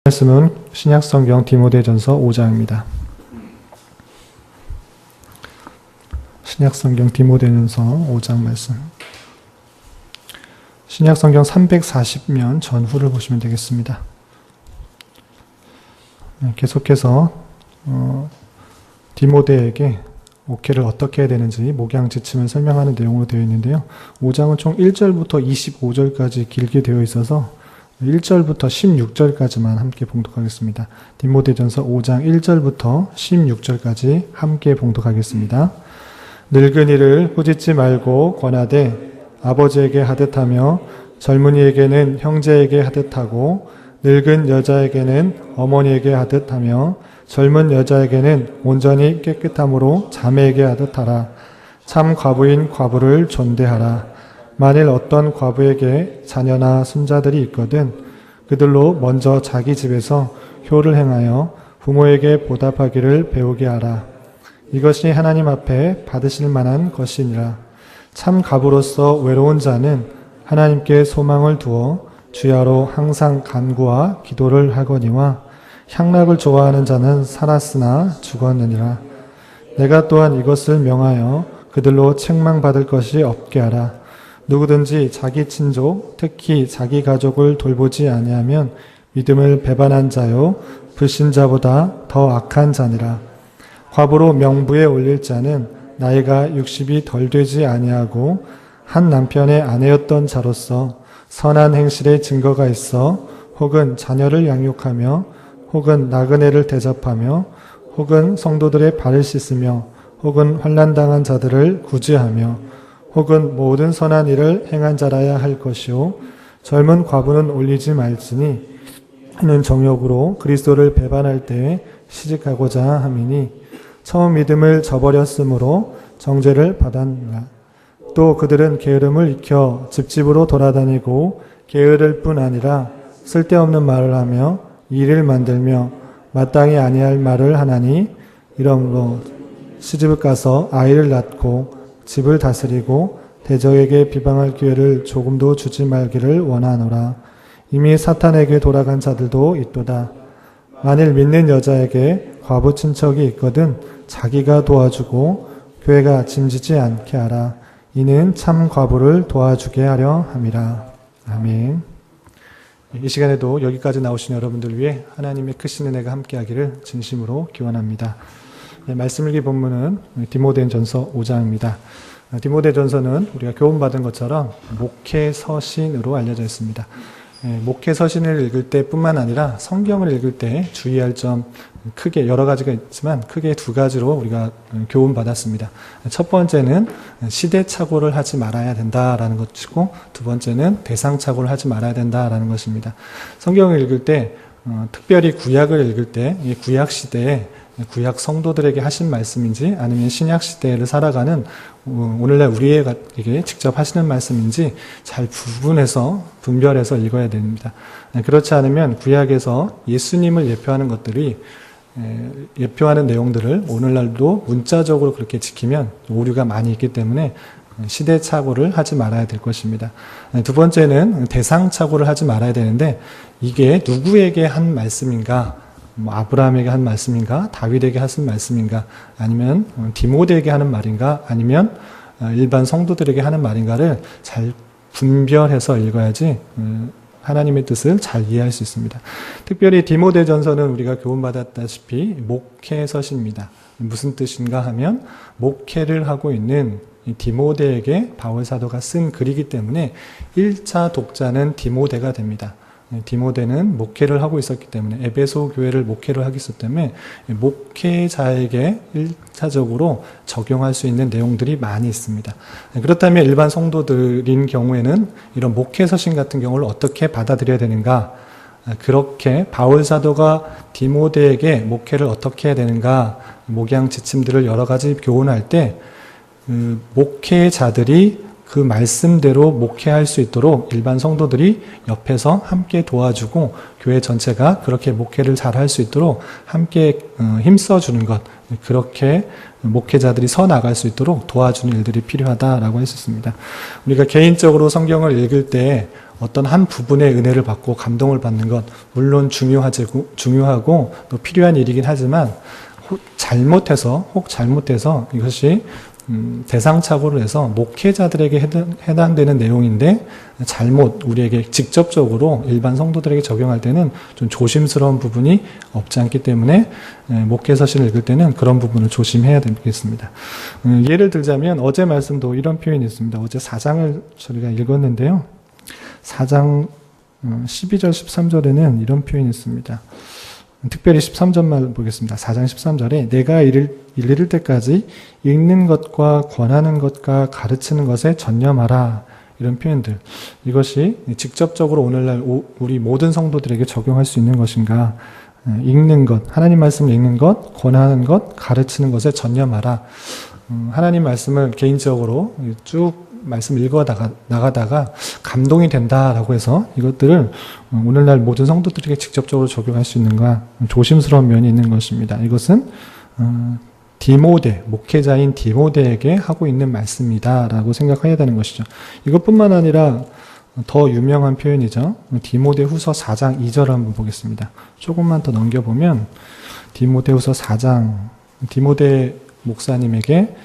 말씀은 신약성경 디모데전서 5장입니다. 신약성경 디모데전서 5장 말씀. 신약성경 340면 전후를 보시면 되겠습니다. 계속해서 디모데에게 목회를 어떻게 해야 되는지 목양지침을 설명하는 내용으로 되어 있는데요. 5장은 총 1절부터 25절까지 길게 되어 있어서 1절부터 16절까지만 함께 봉독하겠습니다. 디모데전서 5장 1절부터 16절까지 함께 봉독하겠습니다. 늙은이를 꾸짖지 말고 권하되 아버지에게 하듯하며 젊은이에게는 형제에게 하듯하고 늙은 여자에게는 어머니에게 하듯하며 젊은 여자에게는 온전히 깨끗함으로 자매에게 하듯하라. 참 과부인 과부를 존대하라. 만일 어떤 과부에게 자녀나 손자들이 있거든 그들로 먼저 자기 집에서 효를 행하여 부모에게 보답하기를 배우게 하라. 이것이 하나님 앞에 받으실 만한 것이니라. 참 과부로서 외로운 자는 하나님께 소망을 두어 주야로 항상 간구와 기도를 하거니와 향락을 좋아하는 자는 살았으나 죽었느니라. 내가 또한 이것을 명하여 그들로 책망받을 것이 없게 하라. 누구든지 자기 친족, 특히 자기 가족을 돌보지 아니하면 믿음을 배반한 자요 불신자보다 더 악한 자니라. 과부로 명부에 올릴 자는 나이가 60이 덜 되지 아니하고 한 남편의 아내였던 자로서 선한 행실의 증거가 있어 혹은 자녀를 양육하며 혹은 나그네를 대접하며 혹은 성도들의 발을 씻으며 혹은 환난당한 자들을 구제하며 혹은 모든 선한 일을 행한 자라야 할 것이요 젊은 과부는 올리지 말지니 이는 정욕으로 그리스도를 배반할 때에 시집가고자 함이니 처음 믿음을 저버렸으므로 정죄를 받았느니라. 또 그들은 게으름을 익혀 집집으로 돌아다니고 게으를 뿐 아니라 쓸데없는 말을 하며 일을 만들며 마땅히 아니할 말을 하나니 이러므로 시집을 가서 아이를 낳고 집을 다스리고 대적에게 비방할 기회를 조금도 주지 말기를 원하노라. 이미 사탄에게 돌아간 자들도 있도다. 만일 믿는 여자에게 과부 친척이 있거든 자기가 도와주고 교회가 짐지지 않게 하라. 이는 참 과부를 도와주게 하려 함이라. 아멘. 이 시간에도 여기까지 나오신 여러분들 위해 하나님의 크신 은혜가 함께하기를 진심으로 기원합니다. 말씀 읽기 본문은 디모데전서 5장입니다. 디모데전서는 우리가 교훈받은 것처럼 목회서신으로 알려져 있습니다. 목회서신을 읽을 때뿐만 아니라 성경을 읽을 때 주의할 점 크게 여러 가지가 있지만 크게 두 가지로 우리가 교훈받았습니다. 첫 번째는 시대착오를 하지 말아야 된다라는 것이고 두 번째는 대상착오를 하지 말아야 된다라는 것입니다. 성경을 읽을 때 특별히 구약을 읽을 때 이 구약 시대에 구약 성도들에게 하신 말씀인지 아니면 신약 시대를 살아가는 오늘날 우리에게 직접 하시는 말씀인지 잘 분별해서 읽어야 됩니다. 그렇지 않으면 구약에서 예수님을 예표하는 것들이 예표하는 내용들을 오늘날도 문자적으로 그렇게 지키면 오류가 많이 있기 때문에 시대착오를 하지 말아야 될 것입니다. 두 번째는 대상착오를 하지 말아야 되는데 이게 누구에게 한 말씀인가? 아브라함에게 한 말씀인가? 다윗에게 하신 말씀인가? 아니면 디모데에게 하는 말인가? 아니면 일반 성도들에게 하는 말인가를 잘 분별해서 읽어야지 하나님의 뜻을 잘 이해할 수 있습니다. 특별히 디모데전서는 우리가 교훈받았다시피 목회서신입니다. 무슨 뜻인가 하면 목회를 하고 있는 디모데에게 바울 사도가 쓴 글이기 때문에 1차 독자는 디모데가 됩니다. 디모데는 목회를 하고 있었기 때문에 에베소 교회를 목회를 하기 때문에 목회자에게 1차적으로 적용할 수 있는 내용들이 많이 있습니다. 그렇다면 일반 성도들인 경우에는 이런 목회서신 같은 경우를 어떻게 받아들여야 되는가? 그렇게 바울 사도가 디모데에게 목회를 어떻게 해야 되는가? 목양 지침들을 여러 가지 교훈할 때 목회자들이 그 말씀대로 목회할 수 있도록 일반 성도들이 옆에서 함께 도와주고 교회 전체가 그렇게 목회를 잘 할 수 있도록 함께 힘써주는 것, 그렇게 목회자들이 서 나갈 수 있도록 도와주는 일들이 필요하다라고 했었습니다. 우리가 개인적으로 성경을 읽을 때 어떤 한 부분의 은혜를 받고 감동을 받는 것 물론 중요하고 또 필요한 일이긴 하지만 혹 잘못해서 이것이 대상착오를 해서 목회자들에게 해당되는 내용인데 잘못 우리에게 직접적으로 일반 성도들에게 적용할 때는 좀 조심스러운 부분이 없지 않기 때문에 목회 서신을 읽을 때는 그런 부분을 조심해야 되겠습니다. 예를 들자면 어제 말씀도 이런 표현이 있습니다. 어제 4장을 저희가 읽었는데요. 4장 12절 13절에는 이런 표현이 있습니다. 특별히 13절만 보겠습니다. 4장 13절에 내가 이를 때까지 읽는 것과 권하는 것과 가르치는 것에 전념하라. 이런 표현들. 이것이 직접적으로 오늘날 우리 모든 성도들에게 적용할 수 있는 것인가? 읽는 것, 하나님 말씀을 읽는 것, 권하는 것, 가르치는 것에 전념하라. 하나님 말씀을 개인적으로 쭉 말씀 나가다가 감동이 된다라고 해서 이것들을 오늘날 모든 성도들에게 직접적으로 적용할 수 있는가 조심스러운 면이 있는 것입니다. 이것은 목회자인 디모데에게 하고 있는 말씀이다라고 생각해야 되는 것이죠. 이것뿐만 아니라 더 유명한 표현이죠. 디모데 후서 4장 2절 한번 보겠습니다. 조금만 더 넘겨보면 디모데 후서 4장 디모데 목사님에게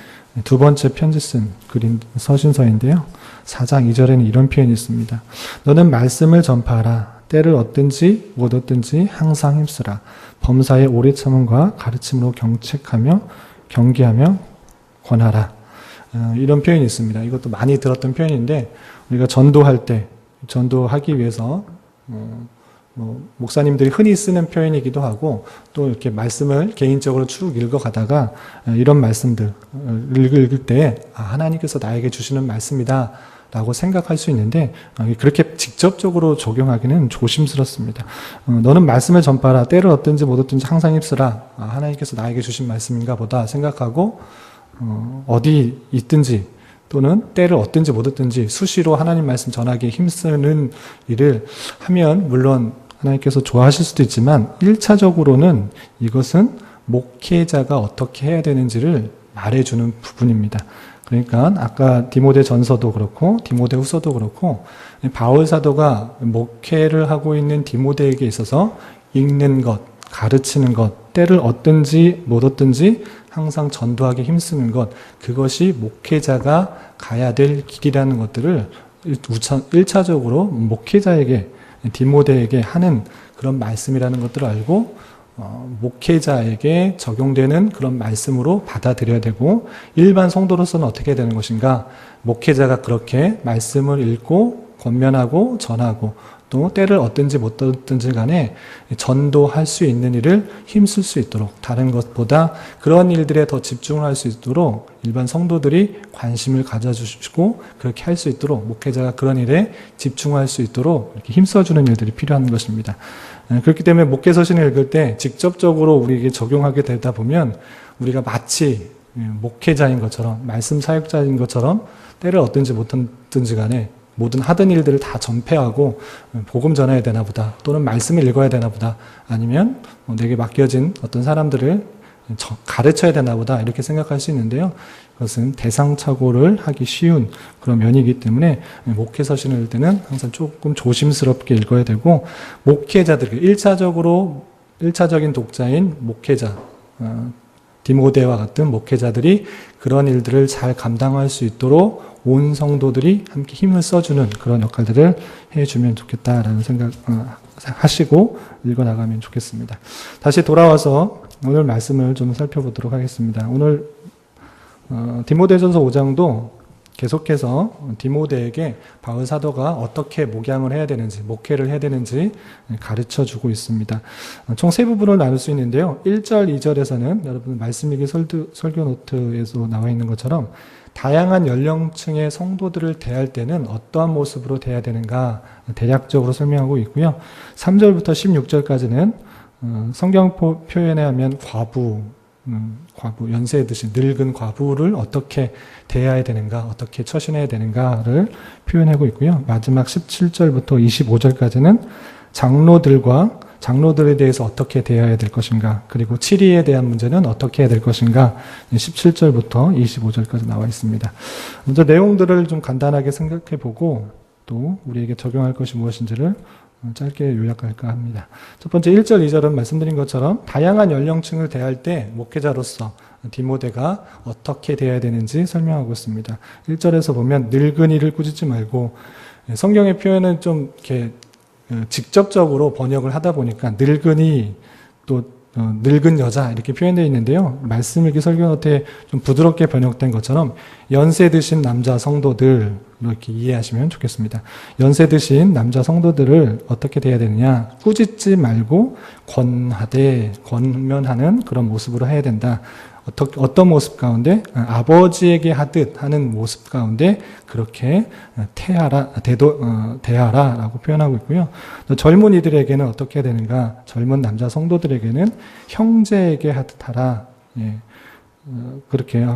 두 번째 편지 쓴 그린 서신서인데요. 4장 2절에는 이런 표현이 있습니다. 너는 말씀을 전파하라. 때를 얻든지 못 얻든지 항상 힘쓰라. 범사의 오래 참음과 가르침으로 경책하며 경계하며 권하라. 이런 표현이 있습니다. 이것도 많이 들었던 표현인데 우리가 전도하기 위해서 목사님들이 흔히 쓰는 표현이기도 하고 또 이렇게 말씀을 개인적으로 쭉 읽어가다가 이런 말씀들 읽을 때 하나님께서 나에게 주시는 말씀이다 라고 생각할 수 있는데 그렇게 직접적으로 적용하기는 조심스럽습니다. 너는 말씀을 전파하라. 때를 얻든지 못 얻든지 항상 힘쓰라. 하나님께서 나에게 주신 말씀인가 보다 생각하고 어디 있든지 또는 때를 얻든지 못 얻든지 수시로 하나님 말씀 전하기에 힘쓰는 일을 하면 물론 하나님께서 좋아하실 수도 있지만 1차적으로는 이것은 목회자가 어떻게 해야 되는지를 말해주는 부분입니다. 그러니까 아까 디모데 전서도 그렇고 디모데 후서도 그렇고 바울 사도가 목회를 하고 있는 디모데에게 있어서 읽는 것, 가르치는 것, 때를 얻든지 못 얻든지 항상 전도하기 힘쓰는 것, 그것이 목회자가 가야 될 길이라는 것들을 1차적으로 목회자에게 디모데에게 하는 그런 말씀이라는 것들을 알고 목회자에게 적용되는 그런 말씀으로 받아들여야 되고 일반 성도로서는 어떻게 해야 되는 것인가? 목회자가 그렇게 말씀을 읽고 권면하고 전하고 또 때를 얻든지 못 얻든지 간에 전도할 수 있는 일을 힘쓸 수 있도록 다른 것보다 그런 일들에 더 집중을 할 수 있도록 일반 성도들이 관심을 가져주시고 그렇게 할 수 있도록 목회자가 그런 일에 집중할 수 있도록 이렇게 힘써주는 일들이 필요한 것입니다. 그렇기 때문에 목회서신을 읽을 때 직접적으로 우리에게 적용하게 되다 보면 우리가 마치 목회자인 것처럼 말씀 사역자인 것처럼 때를 얻든지 못 얻든지 간에 모든 하던 일들을 다 전폐하고 복음 전해야 되나 보다 또는 말씀을 읽어야 되나 보다 아니면 내게 맡겨진 어떤 사람들을 가르쳐야 되나 보다 이렇게 생각할 수 있는데요. 그것은 대상착오를 하기 쉬운 그런 면이기 때문에 목회서신을 읽을 때는 항상 조금 조심스럽게 읽어야 되고 목회자들 1차적인 독자인 목회자 디모데와 같은 목회자들이 그런 일들을 잘 감당할 수 있도록 온 성도들이 함께 힘을 써주는 그런 역할들을 해주면 좋겠다라는 생각 하시고 읽어나가면 좋겠습니다. 다시 돌아와서 오늘 말씀을 좀 살펴보도록 하겠습니다. 오늘 디모데전서 5장도 계속해서 디모데에게 바울 사도가 어떻게 목양을 해야 되는지, 목회를 해야 되는지 가르쳐주고 있습니다. 총 세 부분을 나눌 수 있는데요. 1절, 2절에서는 여러분 말씀일기 설교 노트에서 나와 있는 것처럼 다양한 연령층의 성도들을 대할 때는 어떠한 모습으로 대해야 되는가 대략적으로 설명하고 있고요. 3절부터 16절까지는 성경 표현에 하면 과부, 과부, 연세 드신 늙은 과부를 어떻게 대해야 되는가, 어떻게 처신해야 되는가를 표현하고 있고요. 마지막 17절부터 25절까지는 장로들에 대해서 어떻게 대해야 될 것인가, 그리고 치리에 대한 문제는 어떻게 해야 될 것인가, 17절부터 25절까지 나와 있습니다. 먼저 내용들을 좀 간단하게 생각해 보고 또 우리에게 적용할 것이 무엇인지를 짧게 요약할까 합니다. 첫 번째 1절, 2절은 말씀드린 것처럼 다양한 연령층을 대할 때 목회자로서 디모데가 어떻게 대해야 되는지 설명하고 있습니다. 1절에서 보면 늙은이를 꾸짖지 말고, 성경의 표현은 좀 이렇게 직접적으로 번역을 하다 보니까 늙은이 또 늙은 여자 이렇게 표현되어 있는데요. 말씀 읽기 설교 노트에 좀 부드럽게 번역된 것처럼 연세 드신 남자 성도들 이렇게 이해하시면 좋겠습니다. 연세 드신 남자 성도들을 어떻게 대해야 되느냐, 꾸짖지 말고 권면하는 그런 모습으로 해야 된다. 어떤 모습 가운데? 아버지에게 하듯 하는 모습 가운데 그렇게 대하라 라고 표현하고 있고요. 또 젊은이들에게는 어떻게 해야 되는가? 젊은 남자 성도들에게는 형제에게 하듯 하라. 예. 그렇게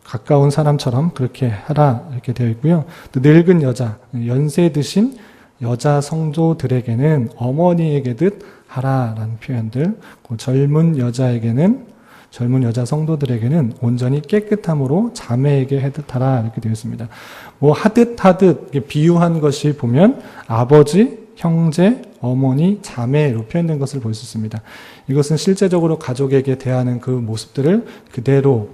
가까운 사람처럼 그렇게 하라 이렇게 되어 있고요. 또 늙은 여자, 연세 드신 여자 성도들에게는 어머니에게듯 하라라는 표현들, 젊은 여자 성도들에게는 온전히 깨끗함으로 자매에게 하듯 하라 이렇게 되어 있습니다. 하듯 비유한 것이 보면 아버지, 형제, 어머니, 자매로 표현된 것을 볼 수 있습니다. 이것은 실제적으로 가족에게 대하는 그 모습들을 그대로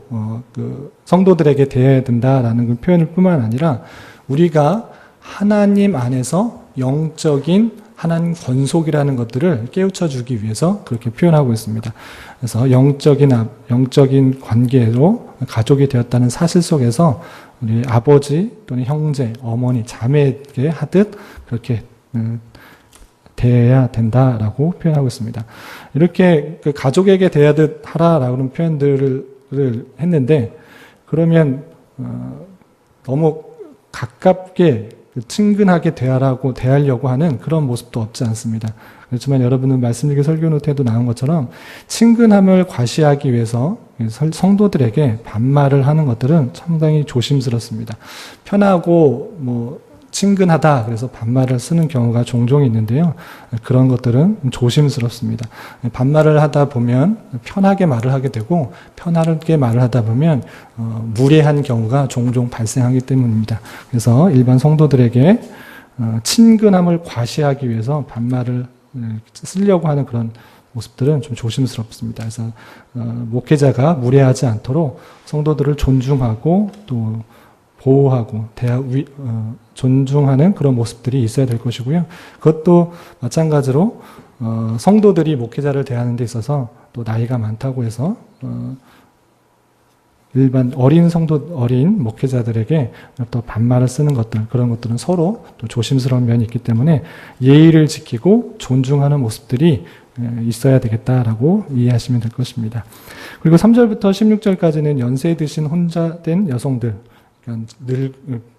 그 성도들에게 대해야 된다라는 그 표현일 뿐만 아니라 우리가 하나님 안에서 영적인 하나님 권속이라는 것들을 깨우쳐 주기 위해서 그렇게 표현하고 있습니다. 그래서 영적인 관계로 가족이 되었다는 사실 속에서 우리 아버지 또는 형제, 어머니, 자매에게 하듯 그렇게 대해야 된다라고 표현하고 있습니다. 이렇게 그 가족에게 대하듯 하라라는 표현들을 했는데, 그러면 너무 가깝게 친근하게 대하려고 하는 그런 모습도 없지 않습니다. 그렇지만 여러분은 말씀드린 설교 노트에도 나온 것처럼 친근함을 과시하기 위해서 성도들에게 반말을 하는 것들은 상당히 조심스럽습니다. 편하고 친근하다 그래서 반말을 쓰는 경우가 종종 있는데요. 그런 것들은 조심스럽습니다. 반말을 하다 보면 편하게 말을 하게 되고, 편하게 말을 하다 보면 무례한 경우가 종종 발생하기 때문입니다. 그래서 일반 성도들에게 친근함을 과시하기 위해서 반말을 쓰려고 하는 그런 모습들은 좀 조심스럽습니다. 그래서 목회자가 무례하지 않도록 성도들을 존중하고 또 보호하고 존중하는 그런 모습들이 있어야 될 것이고요. 그것도 마찬가지로 성도들이 목회자를 대하는 데 있어서 또 나이가 많다고 해서 일반 어린 목회자들에게 또 반말을 쓰는 것들, 그런 것들은 서로 또 조심스러운 면이 있기 때문에 예의를 지키고 존중하는 모습들이 있어야 되겠다라고 이해하시면 될 것입니다. 그리고 3절부터 16절까지는 연세 드신 혼자 된 여성들,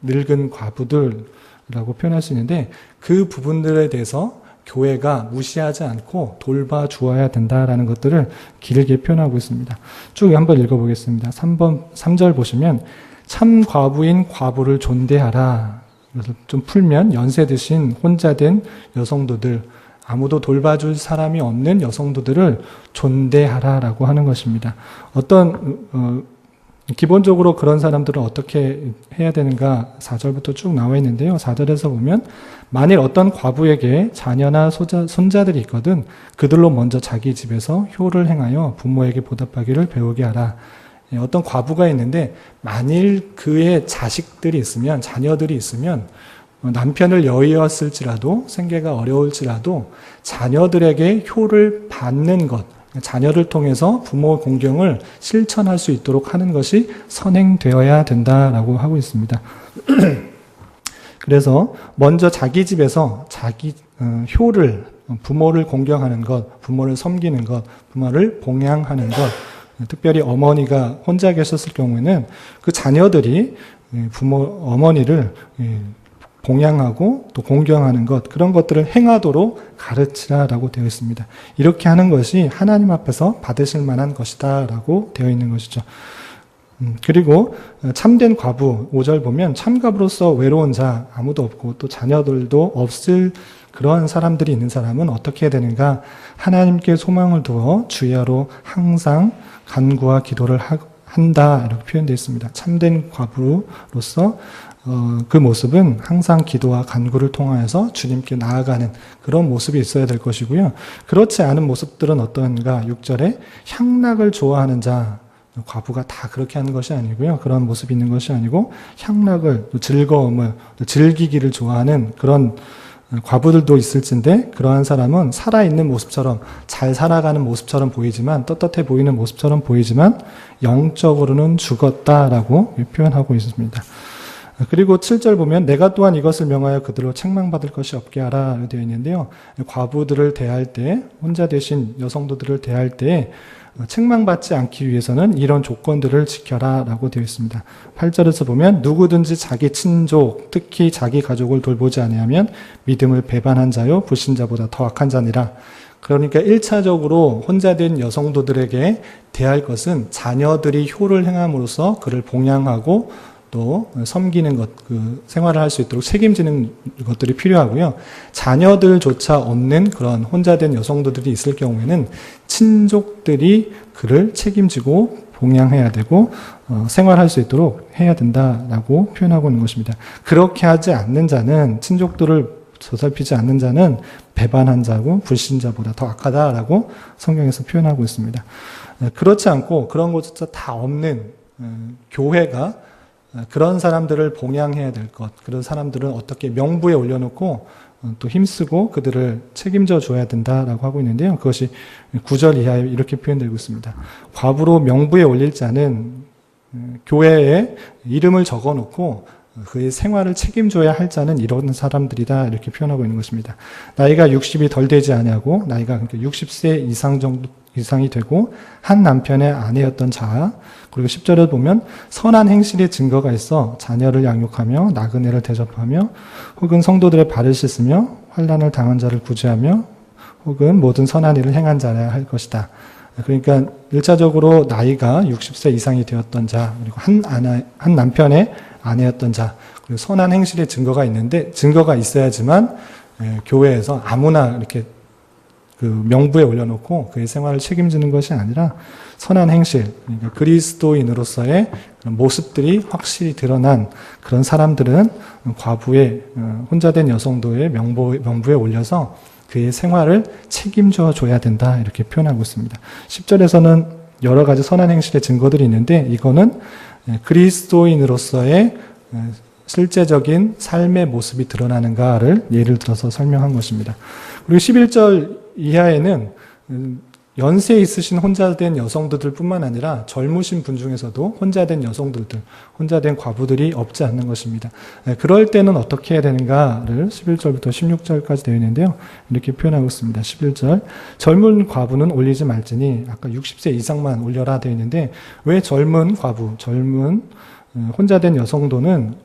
늙은 과부들이라고 표현할 수 있는데, 그 부분들에 대해서 교회가 무시하지 않고 돌봐주어야 된다라는 것들을 길게 표현하고 있습니다. 쭉 한번 읽어보겠습니다. 3절 보시면 참 과부인 과부를 존대하라. 그래서 좀 풀면 연세 드신 혼자 된 여성도들, 아무도 돌봐줄 사람이 없는 여성도들을 존대하라라고 하는 것입니다. 기본적으로 그런 사람들은 어떻게 해야 되는가 4절부터 쭉 나와 있는데요. 4절에서 보면 만일 어떤 과부에게 자녀나 손자들이 있거든 그들로 먼저 자기 집에서 효를 행하여 부모에게 보답하기를 배우게 하라. 어떤 과부가 있는데 만일 그의 자식들이 있으면, 자녀들이 있으면, 남편을 여의었을지라도 생계가 어려울지라도 자녀들에게 효를 받는 것, 자녀를 통해서 부모 공경을 실천할 수 있도록 하는 것이 선행되어야 된다라고 하고 있습니다. 그래서 먼저 자기 집에서 효를, 부모를 공경하는 것, 부모를 섬기는 것, 부모를 봉양하는 것, 특별히 어머니가 혼자 계셨을 경우에는 그 자녀들이 어머니를 봉양하고 또 공경하는 것, 그런 것들을 행하도록 가르치라라고 되어 있습니다. 이렇게 하는 것이 하나님 앞에서 받으실 만한 것이다라고 되어 있는 것이죠. 그리고 참된 과부 5절 보면 참과부로서 외로운 자 아무도 없고 또 자녀들도 없을 그러한 사람들이 있는 사람은 어떻게 해야 되는가? 하나님께 소망을 두어 주야로 항상 간구와 기도를 한다 이렇게 표현되어 있습니다. 참된 과부로서 그 모습은 항상 기도와 간구를 통하여서 주님께 나아가는 그런 모습이 있어야 될 것이고요. 그렇지 않은 모습들은 어떤가? 6절에 향락을 좋아하는 자, 과부가 다 그렇게 하는 것이 아니고요. 그런 모습이 있는 것이 아니고 향락을, 즐거움을, 즐기기를 좋아하는 그런 과부들도 있을진데 그러한 사람은 살아있는 모습처럼 잘 살아가는 모습처럼 보이지만 떳떳해 보이는 모습처럼 보이지만 영적으로는 죽었다라고 표현하고 있습니다. 그리고 7절 보면 내가 또한 이것을 명하여 그들로 책망받을 것이 없게 하라 되어 있는데요. 과부들을 대할 때 혼자 되신 여성도들을 대할 때 책망받지 않기 위해서는 이런 조건들을 지켜라 라고 되어 있습니다. 8절에서 보면 누구든지 자기 친족 특히 자기 가족을 돌보지 아니하면 믿음을 배반한 자요 불신자보다 더 악한 자니라. 그러니까 1차적으로 혼자 된 여성도들에게 대할 것은 자녀들이 효를 행함으로써 그를 봉양하고 또 섬기는 것, 그 생활을 할 수 있도록 책임지는 것들이 필요하고요. 자녀들조차 없는 그런 혼자 된 여성들이 있을 경우에는 친족들이 그를 책임지고 봉양해야 되고 생활할 수 있도록 해야 된다라고 표현하고 있는 것입니다. 그렇게 하지 않는 자는 친족들을 보살피지 않는 자는 배반한 자고 불신자보다 더 악하다라고 성경에서 표현하고 있습니다. 그렇지 않고 그런 것조차 다 없는 교회가 그런 사람들을 봉양해야 될 것, 그런 사람들은 어떻게 명부에 올려놓고 또 힘쓰고 그들을 책임져 줘야 된다라고 하고 있는데요. 그것이 9절 이하에 이렇게 표현되고 있습니다. 과부로 명부에 올릴 자는 교회에 이름을 적어놓고 그의 생활을 책임져야 할 자는 이런 사람들이다 이렇게 표현하고 있는 것입니다. 나이가 60이 덜 되지 않냐고 나이가 그러니까 60세 이상이 되고 한 남편의 아내였던 자, 그리고 10절에 보면 선한 행실의 증거가 있어 자녀를 양육하며 나그네를 대접하며 혹은 성도들의 발을 씻으며 환난을 당한 자를 구제하며 혹은 모든 선한 일을 행한 자라 할 것이다. 그러니까 1차적으로 나이가 60세 이상이 되었던 자, 그리고 한 남편의 아내였던 자, 그리고 선한 행실의 증거가 있는데 증거가 있어야지만 교회에서 아무나 이렇게 그 명부에 올려놓고 그의 생활을 책임지는 것이 아니라 선한 행실, 그러니까 그리스도인으로서의 그런 모습들이 확실히 드러난 그런 사람들은 과부의 혼자 된 여성도의 명부에 올려서 그의 생활을 책임져 줘야 된다 이렇게 표현하고 있습니다. 10절에서는 여러 가지 선한 행실의 증거들이 있는데 이거는 그리스도인으로서의 실제적인 삶의 모습이 드러나는가를 예를 들어서 설명한 것입니다. 그리고 11절 이하에는 연세 있으신 혼자 된 여성들 뿐만 아니라 젊으신 분 중에서도 혼자 된 여성들들, 혼자 된 과부들이 없지 않는 것입니다. 그럴 때는 어떻게 해야 되는가를 11절부터 16절까지 되어 있는데요. 이렇게 표현하고 있습니다. 11절 젊은 과부는 올리지 말지니 아까 60세 이상만 올려라 되어 있는데 왜 젊은 과부, 젊은 혼자 된 여성도는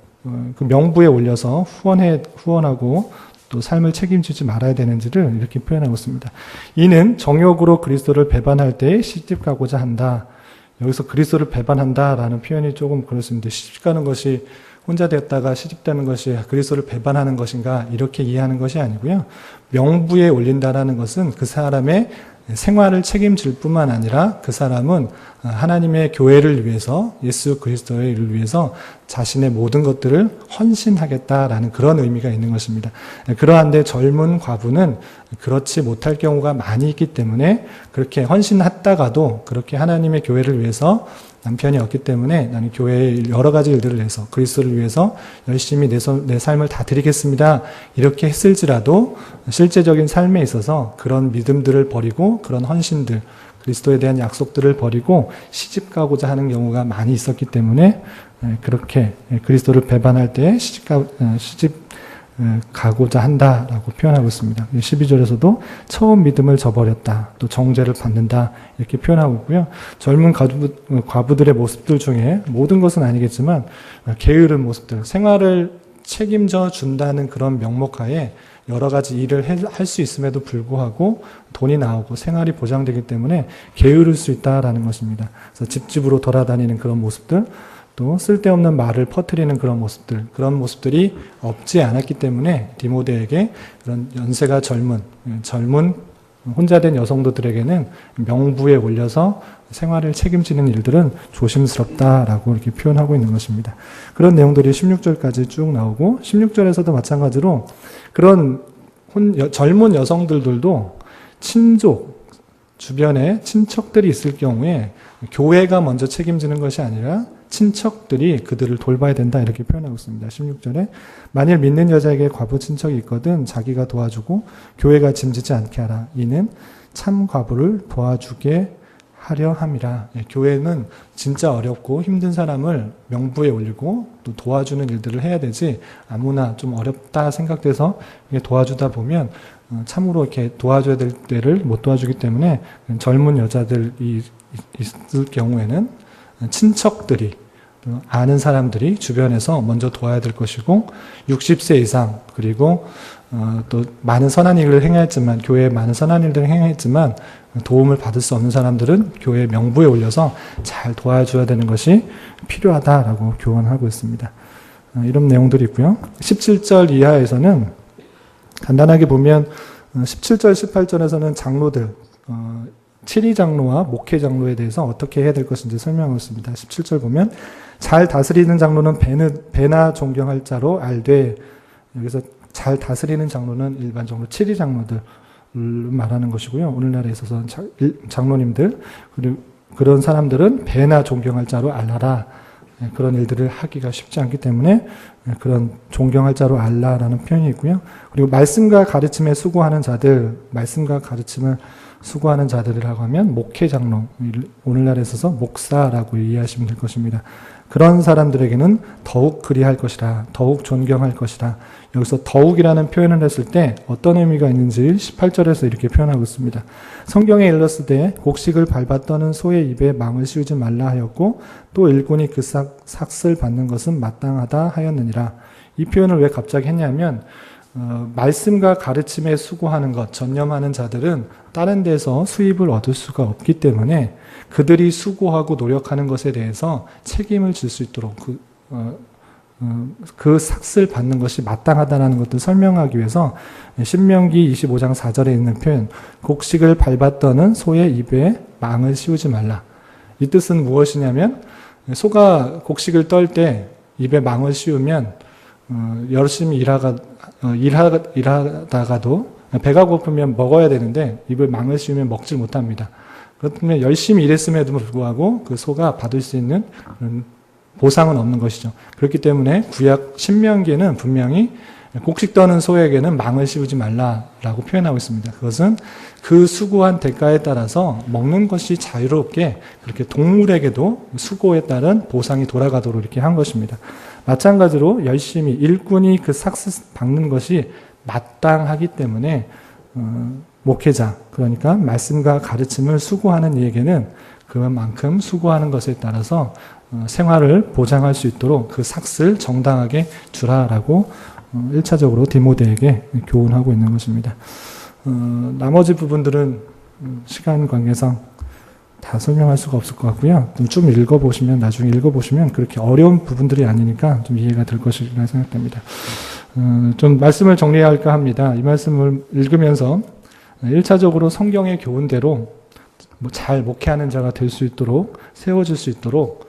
그 명부에 올려서 후원하고 또 삶을 책임지지 말아야 되는지를 이렇게 표현하고 있습니다. 이는 정욕으로 그리스도를 배반할 때 시집가고자 한다. 여기서 그리스도를 배반한다라는 표현이 조금 그렇습니다. 시집가는 것이 혼자 되었다가 시집되는 것이 그리스도를 배반하는 것인가 이렇게 이해하는 것이 아니고요. 명부에 올린다라는 것은 그 사람의 생활을 책임질 뿐만 아니라 그 사람은 하나님의 교회를 위해서 예수 그리스도의 일을 위해서 자신의 모든 것들을 헌신하겠다라는 그런 의미가 있는 것입니다. 그러한데 젊은 과부는 그렇지 못할 경우가 많이 있기 때문에 그렇게 헌신했다가도 그렇게 하나님의 교회를 위해서 남편이 없기 때문에 나는 교회의 여러 가지 일들을 해서 그리스도를 위해서 열심히 내 삶을 다 드리겠습니다. 이렇게 했을지라도 실제적인 삶에 있어서 그런 믿음들을 버리고 그런 헌신들, 그리스도에 대한 약속들을 버리고 시집 가고자 하는 경우가 많이 있었기 때문에 그렇게 그리스도를 배반할 때 시집 가고자 한다라고 표현하고 있습니다. 12절에서도 처음 믿음을 저버렸다. 또 정죄를 받는다. 이렇게 표현하고 있고요. 젊은 과부들의 모습들 중에 모든 것은 아니겠지만 게으른 모습들, 생활을 책임져 준다는 그런 명목하에 여러 가지 일을 할 수 있음에도 불구하고 돈이 나오고 생활이 보장되기 때문에 게으를 수 있다라는 것입니다. 그래서 집집으로 돌아다니는 그런 모습들, 또 쓸데없는 말을 퍼뜨리는 그런 모습들, 그런 모습들이 없지 않았기 때문에 디모데에게 그런 연세가 젊은 혼자 된 여성들에게는 명부에 올려서 생활을 책임지는 일들은 조심스럽다라고 이렇게 표현하고 있는 것입니다. 그런 내용들이 16절까지 쭉 나오고 16절에서도 마찬가지로 그런 젊은 여성들도 친족, 주변에 친척들이 있을 경우에 교회가 먼저 책임지는 것이 아니라 친척들이 그들을 돌봐야 된다 이렇게 표현하고 있습니다. 16절에 만일 믿는 여자에게 과부 친척이 있거든 자기가 도와주고 교회가 짐지지 않게 하라. 이는 참 과부를 도와주게 하려 함이라. 교회는 진짜 어렵고 힘든 사람을 명부에 올리고 또 도와주는 일들을 해야 되지 아무나 좀 어렵다 생각돼서 도와주다 보면 참으로 이렇게 도와줘야 될 때를 못 도와주기 때문에 젊은 여자들이 있을 경우에는 친척들이 아는 사람들이 주변에서 먼저 도와야 될 것이고 60세 이상 그리고 또 많은 선한 일을 행했지만 교회에 많은 선한 일들을 행했지만 도움을 받을 수 없는 사람들은 교회 명부에 올려서 잘 도와줘야 되는 것이 필요하다라고 교언하고 있습니다. 이런 내용들이 있고요. 17절 이하에서는 간단하게 보면 17절 18절에서는 장로들 7위 장로와 목회 장로에 대해서 어떻게 해야 될 것인지 설명하고 있습니다. 17절 보면 잘 다스리는 장로는 배나 존경할 자로 알되, 여기서 잘 다스리는 장로는 일반적으로 7위 장로들 말하는 것이고요. 오늘날에 있어서 장로님들 그리고 그런 사람들은 배나 존경할 자로 알라라. 그런 일들을 하기가 쉽지 않기 때문에 그런 존경할 자로 알라라는 표현이 있고요. 그리고 말씀과 가르침에 수고하는 자들, 말씀과 가르침을 수고하는 자들이라고 하면 목회 장로, 오늘날에 있어서 목사라고 이해하시면 될 것입니다. 그런 사람들에게는 더욱 그리할 것이라, 더욱 존경할 것이라. 여기서 더욱이라는 표현을 했을 때 어떤 의미가 있는지 18절에서 이렇게 표현하고 있습니다. 성경에 일렀을 때 곡식을 밟아 떠는 소의 입에 망을 씌우지 말라 하였고 또 일꾼이 그 삭슬 받는 것은 마땅하다 하였느니라. 이 표현을 왜 갑자기 했냐면 말씀과 가르침에 수고하는 것, 전념하는 자들은 다른 데서 수입을 얻을 수가 없기 때문에 그들이 수고하고 노력하는 것에 대해서 책임을 질 수 있도록 그 삭슬 받는 것이 마땅하다는 것을 설명하기 위해서 신명기 25장 4절에 있는 표현, 곡식을 밟았더는 소의 입에 망을 씌우지 말라. 이 뜻은 무엇이냐면 소가 곡식을 떨 때 입에 망을 씌우면 열심히 일하다가도 배가 고프면 먹어야 되는데 입을 망을 씌우면 먹질 못합니다. 그렇다면 열심히 일했음에도 불구하고 그 소가 받을 수 있는 그런 보상은 없는 것이죠. 그렇기 때문에 구약 신명기에는 분명히 곡식 떠는 소에게는 망을 씌우지 말라라고 표현하고 있습니다. 그것은 그 수고한 대가에 따라서 먹는 것이 자유롭게 그렇게 동물에게도 수고에 따른 보상이 돌아가도록 이렇게 한 것입니다. 마찬가지로 열심히 일꾼이 그 삭스 박는 것이 마땅하기 때문에 목회자, 그러니까 말씀과 가르침을 수고하는 이에게는 그만큼 수고하는 것에 따라서 생활을 보장할 수 있도록 그 삭슬 정당하게 주라라고 1차적으로 디모데에게 교훈하고 있는 것입니다. 나머지 부분들은 시간 관계상 다 설명할 수가 없을 것 같고요. 좀 읽어보시면, 나중에 읽어보시면 그렇게 어려운 부분들이 아니니까 좀 이해가 될 것이라 생각됩니다. 좀 말씀을 정리해야 할까 합니다. 이 말씀을 읽으면서 1차적으로 성경의 교훈대로 잘 목회하는 자가 될 수 있도록, 세워질 수 있도록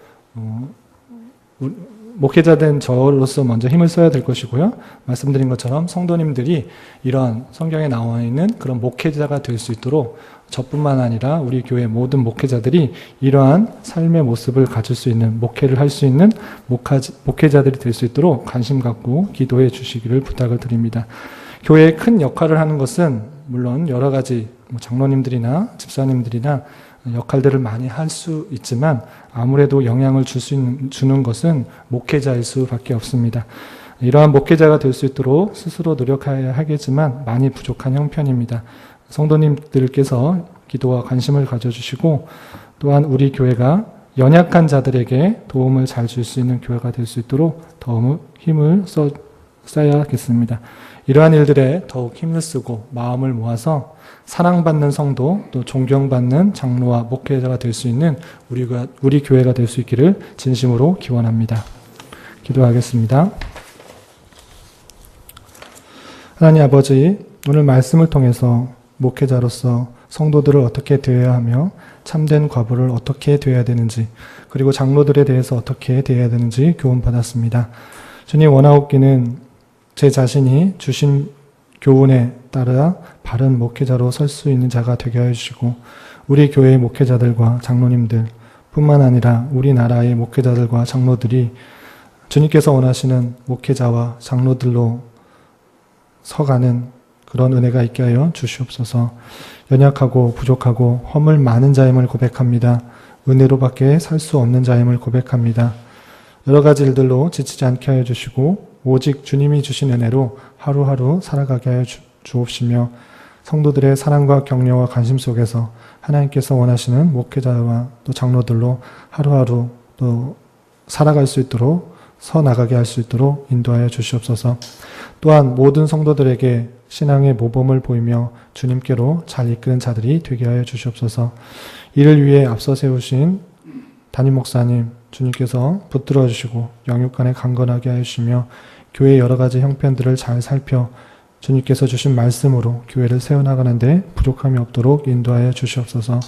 목회자 된 저로서 먼저 힘을 써야 될 것이고요. 말씀드린 것처럼 성도님들이 이런 성경에 나와 있는 그런 목회자가 될 수 있도록 저뿐만 아니라 우리 교회 모든 목회자들이 이러한 삶의 모습을 가질 수 있는, 목회를 할 수 있는 목회자들이 될 수 있도록 관심 갖고 기도해 주시기를 부탁을 드립니다. 교회에 큰 역할을 하는 것은 물론 여러 가지 장로님들이나 집사님들이나 역할들을 많이 할 수 있지만 아무래도 영향을 주는 것은 목회자일 수밖에 없습니다. 이러한 목회자가 될 수 있도록 스스로 노력해야 하겠지만 많이 부족한 형편입니다. 성도님들께서 기도와 관심을 가져주시고 또한 우리 교회가 연약한 자들에게 도움을 잘 줄 수 있는 교회가 될 수 있도록 더 힘을 써야겠습니다. 이러한 일들에 더욱 힘을 쓰고 마음을 모아서 사랑받는 성도 또 존경받는 장로와 목회자가 될 수 있는 우리 교회가 될 수 있기를 진심으로 기원합니다. 기도하겠습니다. 하나님 아버지, 오늘 말씀을 통해서 목회자로서 성도들을 어떻게 대해야 하며 참된 과부를 어떻게 대해야 되는지, 그리고 장로들에 대해서 어떻게 대해야 되는지 교훈받았습니다. 주님, 원하옵기는 제 자신이 주신 교훈에 따라 바른 목회자로 설 수 있는 자가 되게 하여 주시고, 우리 교회의 목회자들과 장로님들 뿐만 아니라 우리나라의 목회자들과 장로들이 주님께서 원하시는 목회자와 장로들로 서가는 그런 은혜가 있게 하여 주시옵소서. 연약하고 부족하고 허물 많은 자임을 고백합니다. 은혜로밖에 살 수 없는 자임을 고백합니다. 여러 가지 일들로 지치지 않게 하여 주시고 오직 주님이 주신 은혜로 하루하루 살아가게 하여 주옵시며, 성도들의 사랑과 격려와 관심 속에서 하나님께서 원하시는 목회자와 또 장로들로 하루하루 또 살아갈 수 있도록 서나가게 할 수 있도록 인도하여 주시옵소서. 또한 모든 성도들에게 신앙의 모범을 보이며 주님께로 잘 이끄는 자들이 되게 하여 주시옵소서. 이를 위해 앞서 세우신 담임 목사님 주님께서 붙들어 주시고 영육간에 강건하게 하여 주시며, 교회의 여러 가지 형편들을 잘 살펴 주님께서 주신 말씀으로 교회를 세워나가는데 부족함이 없도록 인도하여 주시옵소서.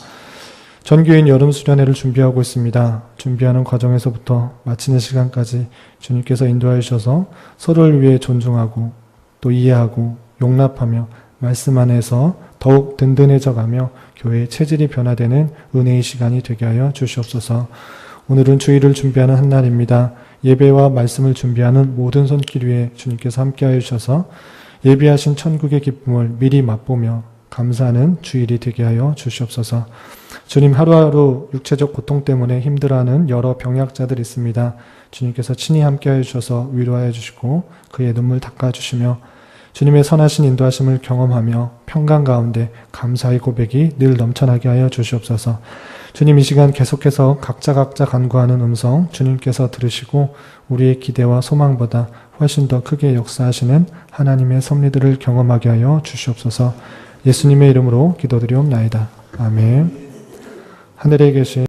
전교인 여름 수련회를 준비하고 있습니다. 준비하는 과정에서부터 마치는 시간까지 주님께서 인도하여 주셔서 서로를 위해 존중하고 또 이해하고 용납하며 말씀 안에서 더욱 든든해져가며 교회의 체질이 변화되는 은혜의 시간이 되게 하여 주시옵소서. 오늘은 주일을 준비하는 한 날입니다. 예배와 말씀을 준비하는 모든 손길 위에 주님께서 함께하여 주셔서 예비하신 천국의 기쁨을 미리 맛보며 감사하는 주일이 되게 하여 주시옵소서. 주님, 하루하루 육체적 고통 때문에 힘들어하는 여러 병약자들이 있습니다. 주님께서 친히 함께하여 주셔서 위로하여 주시고 그의 눈물 닦아주시며 주님의 선하신 인도하심을 경험하며 평강 가운데 감사의 고백이 늘 넘쳐나게 하여 주시옵소서. 주님, 이 시간 계속해서 각자 간구하는 음성 주님께서 들으시고 우리의 기대와 소망보다 훨씬 더 크게 역사하시는 하나님의 섭리들을 경험하게 하여 주시옵소서. 예수님의 이름으로 기도드리옵나이다. 아멘. 하늘에 계신